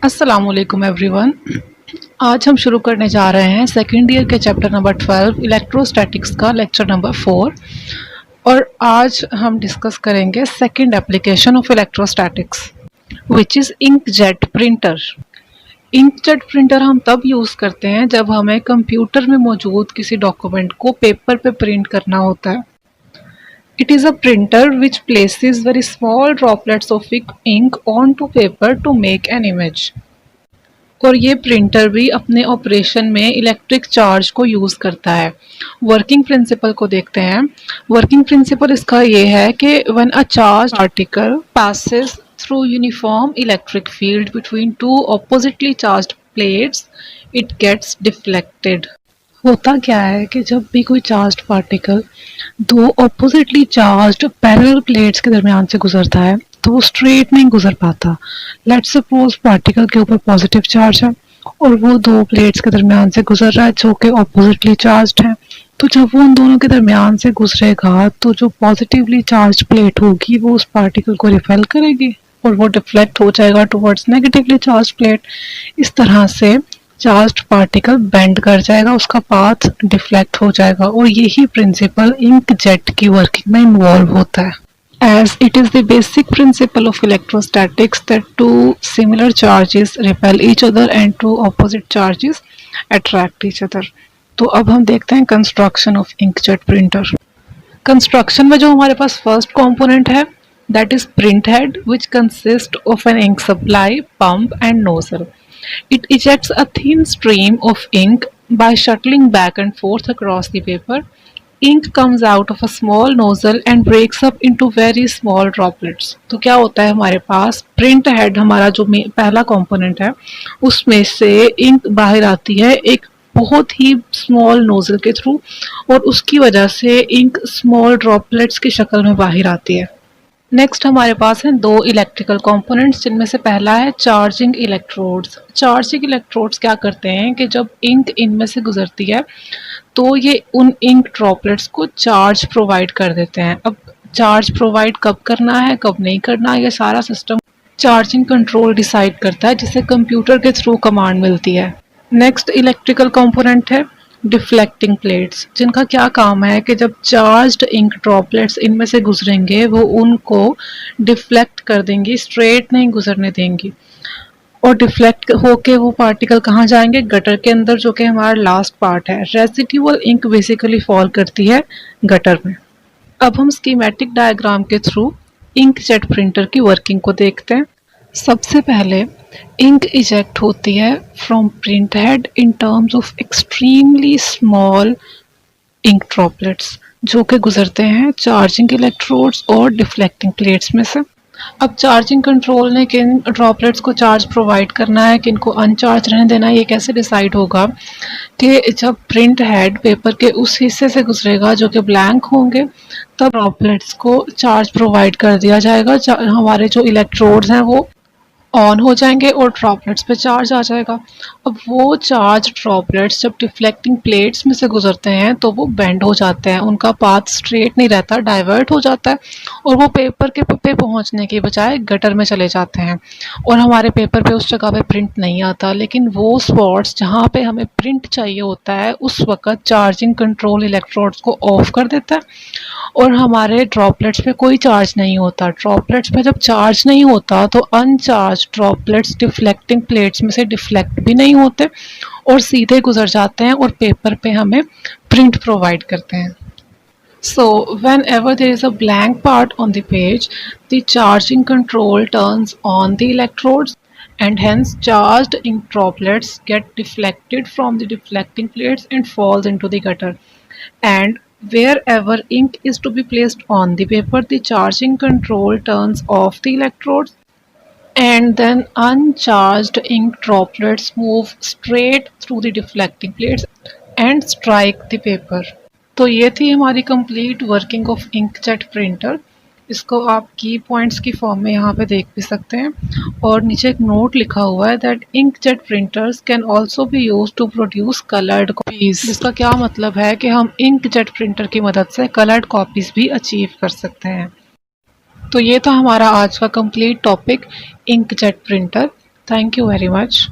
अस्सलामुअलैकुम एवरीवन। आज हम शुरू करने जा रहे हैं सेकेंड ईयर के चैप्टर नंबर 12 इलेक्ट्रोस्टैटिक्स का लेक्चर नंबर 4। और आज हम डिस्कस करेंगे second application of electrostatics which is inkjet printer. Inkjet printer हम तब यूज़ करते हैं जब हमें कंप्यूटर में मौजूद किसी डॉक्यूमेंट को पेपर पे प्रिंट करना होता है। It is a printer which places very small droplets of ink onto paper to make an image। और ये प्रिंटर भी अपने ऑपरेशन में इलेक्ट्रिक चार्ज को यूज़ करता है। वर्किंग प्रिंसिपल को देखते हैं। वर्किंग प्रिंसिपल इसका ये है कि when a charge particle passes through uniform electric field between two oppositely charged plates, it gets deflected। होता क्या है कि जब भी कोई चार्ज्ड पार्टिकल दो ऑपोजिटली चार्ज्ड पैरेलल प्लेट्स के दरमियान से गुजरता है तो वो स्ट्रेट नहीं गुजर पाता। लेट्स सपोज पार्टिकल के ऊपर पॉजिटिव चार्ज है और वो दो प्लेट्स के दरमियान से गुजर रहा है जो कि ऑपोजिटली चार्ज्ड है। तो जब वो उन दोनों के दरमियान से गुजरेगा तो जो पॉजिटिवली चार्ज प्लेट होगी वो उस पार्टिकल को रिपेल करेगी और वो डिफ्लेक्ट हो जाएगा टुवर्ड्स नेगेटिवली चार्ज प्लेट। इस तरह से चार्ज्ड पार्टिकल बेंड कर जाएगा, उसका पाथ डिफ्लेक्ट हो जाएगा और यही प्रिंसिपल इंकजेट की वर्किंग में इन्वॉल्व होता है। As it is the basic principle of electrostatics that two similar charges repel each other and two opposite charges attract each other। तो अब हम देखते हैं construction of inkjet printer. Construction में जो हमारे पास फर्स्ट कंपोनेंट है that is print head, which consists of an ink supply, pump and nozzle। It ejects a thin stream of ink by shuttling back and forth across the paper। Ink comes out of a small nozzle and breaks up into very small droplets। तो क्या होता है हमारे पास print head, हमारा जो पहला component है उसमें से इंक बाहर आती है एक बहुत ही स्मॉल नोजल के थ्रू और उसकी वजह से इंक स्मॉल ड्रॉपलेट्स की शक्ल में बाहर आती है। नेक्स्ट हमारे पास हैं दो इलेक्ट्रिकल कंपोनेंट्स जिनमें से पहला है चार्जिंग इलेक्ट्रोड्स। चार्जिंग इलेक्ट्रोड्स क्या करते हैं कि जब इंक इनमें से गुजरती है तो ये उन इंक ड्रॉपलेट्स को चार्ज प्रोवाइड कर देते हैं। अब चार्ज प्रोवाइड कब करना है कब नहीं करना है ये सारा सिस्टम चार्जिंग कंट्रोल डिसाइड करता है जिसे कंप्यूटर के थ्रू कमांड मिलती है। नेक्स्ट इलेक्ट्रिकल कंपोनेंट है डिफ्लेक्टिंग प्लेट्स, जिनका क्या काम है कि जब चार्ज्ड इंक ड्रॉपलेट्स इनमें से गुजरेंगे वो उनको डिफ्लेक्ट कर देंगी, स्ट्रेट नहीं गुजरने देंगी और डिफ्लेक्ट होके वो पार्टिकल कहाँ जाएंगे, गटर के अंदर, जो कि हमारा लास्ट पार्ट है। रेसिड्यूअल इंक बेसिकली फॉल करती है गटर में। अब हम स्कीमेटिक डायग्राम के थ्रू इंकजेट प्रिंटर की वर्किंग को देखते हैं। सबसे पहले इंक इजेक्ट होती है from print head in terms of extremely small ink droplets जो कि गुजरते हैं चार्जिंग इलेक्ट्रोड्स और डिफ्लेक्टिंग प्लेट्स में से। अब चार्जिंग कंट्रोल ने किन ड्रॉपलेट्स को चार्ज प्रोवाइड करना है, किन को अनचार्ज रहने देना है, ये कैसे डिसाइड होगा कि जब प्रिंट हेड पेपर के उस हिस्से से गुजरेगा जो कि ब्लैंक होंगे तब ड्रॉपलेट्स को चार्ज प्रोवाइड कर दिया जाएगा। हमारे जो इलेक्ट्रोड्स हैं वो ऑन हो जाएंगे और ड्रॉपलेट्स पे चार्ज आ जाएगा। अब वो चार्ज ड्रॉपलेट्स जब डिफ्लेक्टिंग प्लेट्स में से गुजरते हैं तो वो बेंड हो जाते हैं, उनका पाथ स्ट्रेट नहीं रहता, डाइवर्ट हो जाता है और वो पेपर के पे पहुंचने की बजाय गटर में चले जाते हैं और हमारे पेपर पे उस जगह पे प्रिंट नहीं आता। लेकिन वो स्पॉट्स जहाँ पे हमें प्रिंट चाहिए होता है उस वक्त चार्जिंग कंट्रोल इलेक्ट्रोड्स को ऑफ कर देता है और हमारे ड्रॉपलेट्स पे कोई चार्ज नहीं होता। ड्रॉपलेट्स पे जब चार्ज नहीं होता तो अनचार्ज ड्रॉपलेट्स डिफ्लेक्टिंग प्लेट्स में से डिफ्लेक्ट भी नहीं होते और सीधे गुजर जाते हैं और पेपर पे हमें प्रिंट प्रोवाइड करते हैं। So whenever there is a blank part on the page, the charging control turns on the electrodes and hence charged ink droplets get deflected from the deflecting plates and falls into the gutter। And wherever ink is to be placed on the paper, the charging control turns off the electrodes and then uncharged ink droplets move straight through the deflecting plates and strike the paper। तो ये थी हमारी complete working of inkjet printer. इसको आप की points की form में यहाँ पे देख भी सकते हैं और नीचे एक नोट लिखा हुआ है that inkjet printers can also be used to produce coloured copies. जिसका क्या मतलब है कि हम इंकजेट प्रिंटर की मदद से कलर्ड कॉपीज भी अचीव कर सकते हैं। तो ये था हमारा आज का complete topic inkjet printer. Thank you very much.